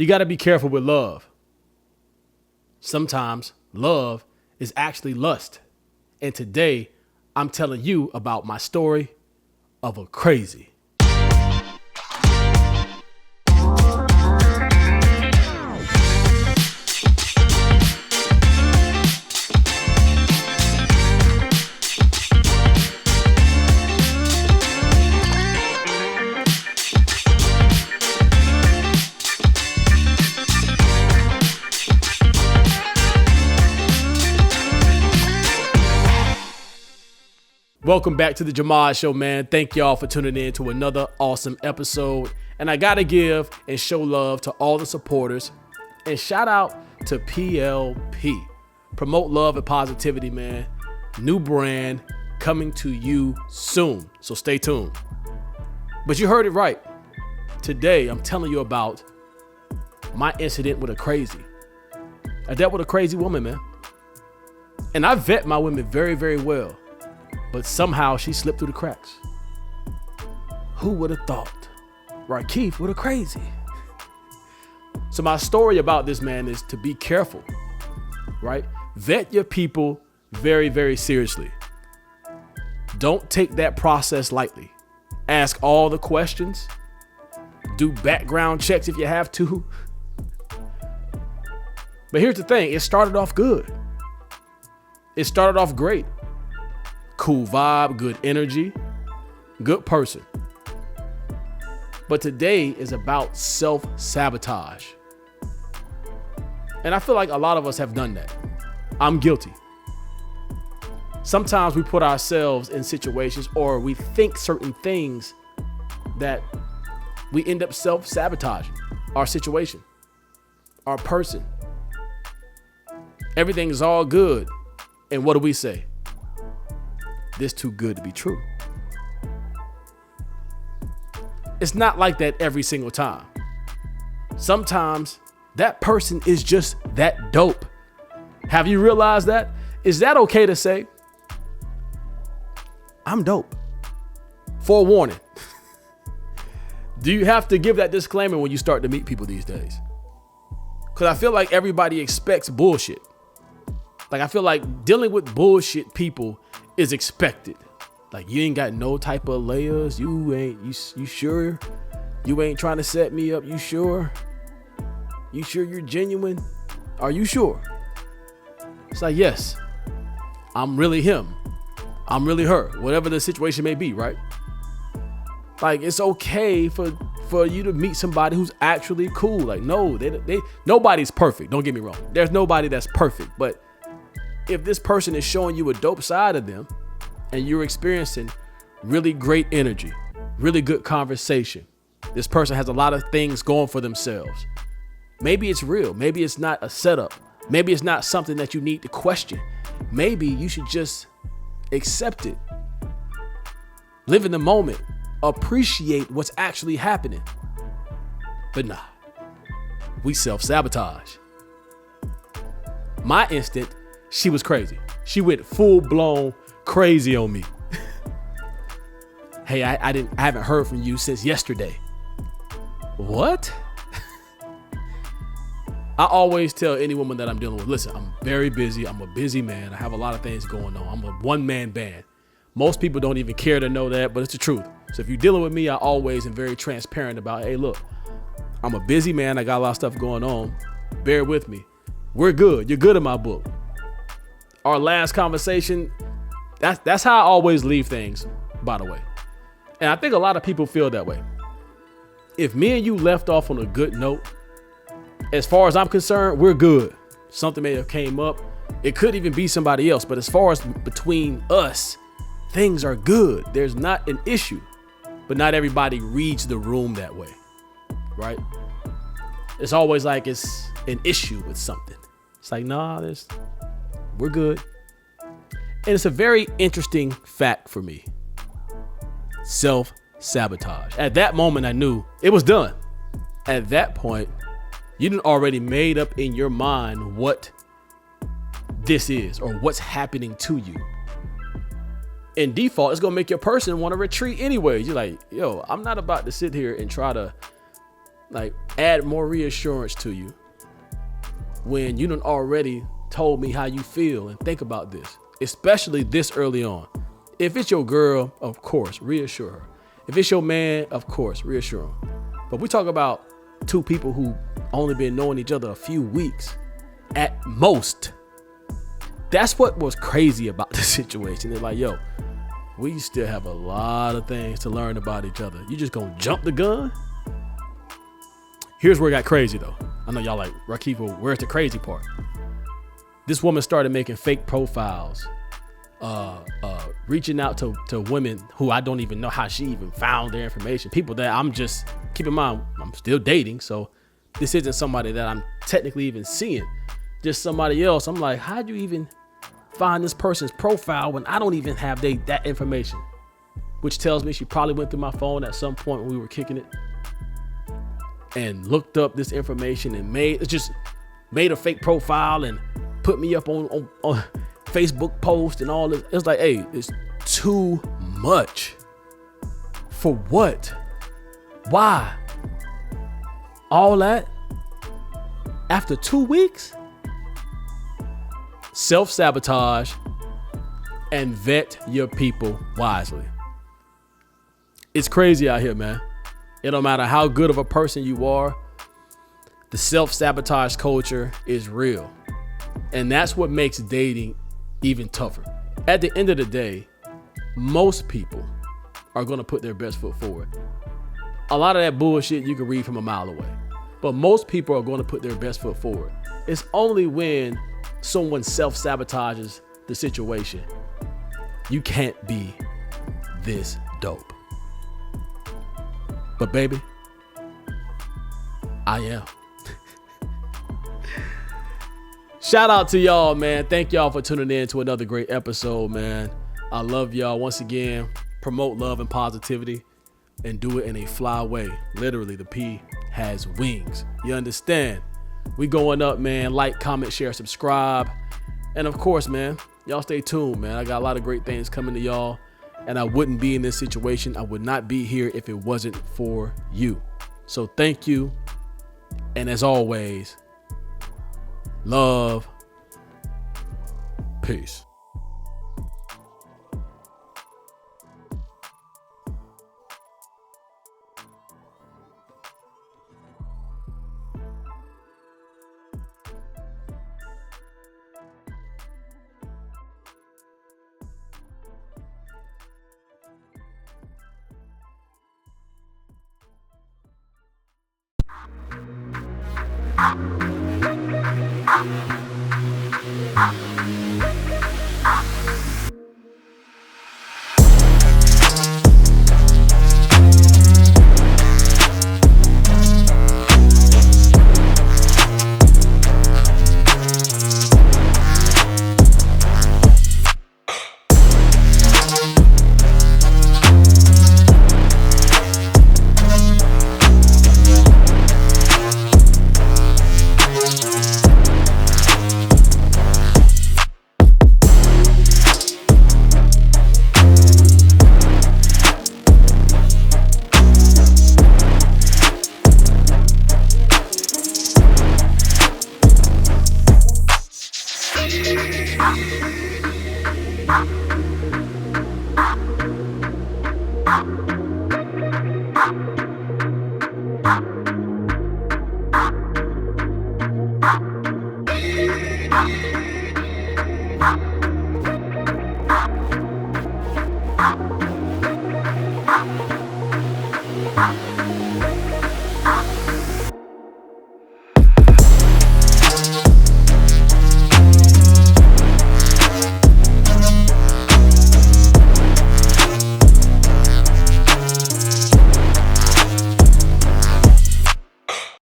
You got to be careful with love. Sometimes love is actually lust. And today I'm telling you about my story of a crazy. Welcome back to the Jamad Show, man. Thank y'all for tuning in to another awesome episode. And I got to give and show love to all the supporters. And shout out to PLP. Promote love and positivity, man. New brand coming to you soon. So stay tuned. But you heard it right. Today, I'm telling you about my incident with a crazy. I dealt with a crazy woman, man. And I vet my women very, very well. But somehow she slipped through the cracks. Who would have thought? Right, Keith, what a crazy. So my story about this, man, is to be careful, right? Vet your people very, very seriously. Don't take that process lightly. Ask all the questions. Do background checks if you have to. But here's the thing. It started off good. It started off great. Cool vibe, good energy, good person. But today is about self-sabotage. And I feel like a lot of us have done that. I'm guilty. Sometimes we put ourselves in situations or we think certain things that we end up self-sabotaging our situation, our person. Everything is all good. And what do we say? This too good to be true. It's not like that every single time. Sometimes that person is just that dope. Have you realized that? Is that okay to say? I'm dope. Forewarning. Do you have to give that disclaimer when you start to meet people these days? Because I feel like everybody expects bullshit. Like I feel like dealing with bullshit people is expected. Like you ain't got no type of layers. You sure? You ain't trying to set me up. You sure? You sure you're genuine? Are you sure? It's like, yes, I'm really him. I'm really her. Whatever the situation may be, right? Like it's okay for you to meet somebody who's actually cool. Like no, nobody's perfect. Don't get me wrong. There's nobody that's perfect, but if this person is showing you a dope side of them and you're experiencing really great energy, really good conversation, this person has a lot of things going for themselves. Maybe it's real. Maybe it's not a setup. Maybe it's not something that you need to question. Maybe you should just accept it. Live in the moment. Appreciate what's actually happening. But nah, we self-sabotage. My instinct, she was crazy. She went full blown crazy on me. Hey, I haven't heard from you since yesterday. What? I always tell any woman that I'm dealing with, listen, I'm very busy. I'm a busy man. I have a lot of things going on. I'm a one-man band. Most people don't even care to know that, but it's the truth. So if you're dealing with me, I always am very transparent about, hey, look, I'm a busy man. I got a lot of stuff going on. Bear with me. We're good. You're good in my book. Our last conversation, that's how I always leave things, by the way. And I think a lot of people feel that way. If me and you left off on a good note, as far as I'm concerned, we're good. Something may have came up. It could even be somebody else. But as far as between us, things are good. There's not an issue. But not everybody reads the room that way, right? It's always like it's an issue with something. It's like, nah, we're good. And it's a very interesting fact for me. Self-sabotage. At that moment, I knew it was done. At that point, you done already made up in your mind what this is or what's happening to you. In default, it's going to make your person want to retreat anyway. You're like, yo, I'm not about to sit here and try to like add more reassurance to you when you done already told me how you feel and think about this, especially this early on. If it's your girl, of course, reassure her. If it's your man, of course, reassure him. But we talk about two people who only been knowing each other a few weeks at most. That's what was crazy about the situation. They're like, yo, we still have a lot of things to learn about each other. You just gonna jump the gun? Here's where it got crazy though. I know y'all like, Rakifa, where's the crazy part? This woman started making fake profiles, reaching out to women who I don't even know how she even found their information. People that I'm just, keep in mind, I'm still dating. So this isn't somebody that I'm technically even seeing, just somebody else. I'm like, how'd you even find this person's profile when I don't even have that information? Which tells me she probably went through my phone at some point when we were kicking it and looked up this information and made a fake profile and put me up on Facebook post and all this. It's like, hey, it's too much. For what? Why? All that? After 2 weeks? Self-sabotage and vet your people wisely. It's crazy out here, man. It don't matter how good of a person you are, the self-sabotage culture is real. And that's what makes dating even tougher. At the end of the day, most people are going to put their best foot forward. A lot of that bullshit you can read from a mile away, but most people are going to put their best foot forward. It's only when someone self-sabotages the situation, you can't be this dope. But baby, I am. Shout out to y'all, man. Thank y'all for tuning in to another great episode, man. I love y'all. Once again, promote love and positivity and do it in a fly way. Literally, the P has wings. You understand? We going up, man. Like, comment, share, subscribe. And of course, man, y'all stay tuned, man. I got a lot of great things coming to y'all. And I wouldn't be in this situation. I would not be here if it wasn't for you. So thank you. And as always, love. Peace. Yeah.